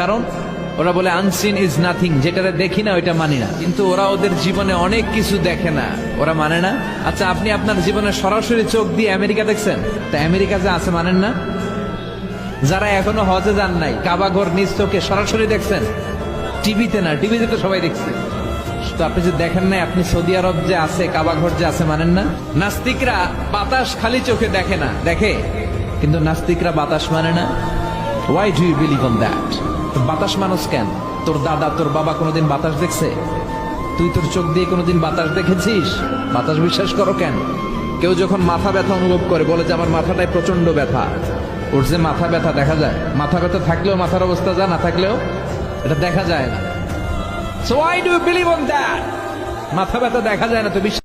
কারণ ওরা বলে আনসিন ইজ নাথিং, যেটা দেখি না ওইটা মানি না। কিন্তু ওরা ওদের জীবনে অনেক কিছু দেখে না, ওরা মানে না। আচ্ছা, আপনি আপনার জীবনে সরাসরি চোখ দিয়ে আমেরিকা দেখছেন? তা আমেরিকা যে আছে মানেন না? যারা এখনো হজে যান নাই, কাবা ঘর নিজ চোখে সরাসরি দেখছেন? টিভিতে না, টিভিতে তো সবাই দেখছে। তো আপনি যে দেখেন নাই, আপনি সৌদি আরব যে আছে, কাবা ঘর যে আছে মানেন না? নাস্তিকরা বাতাস খালি চোখে দেখে না, দেখে, কিন্তু নাস্তিকরা বাতাস মানে না। Why do you believe on that? বাতাস মানুষ কেন? তোর দাদা তোর বাবা কোনোদিন বাতাস দেখছে? তুই তোর চোখ দিয়ে কোনোদিন বাতাস দেখেছিস? বাতাস বিশ্বাস করো কেন? কেউ যখন মাথা ব্যথা অনুভব করে বলে যে আমার মাথাটায় প্রচন্ড ব্যথা, ওর যে মাথা ব্যথা দেখা যায়, মাথা ব্যথা থাকলেও মাথার অবস্থা যা, না থাকলেও এটা দেখা যায় না। So why do you believe on that? মাথা ব্যথা দেখা যায় না তো বিশ্বাস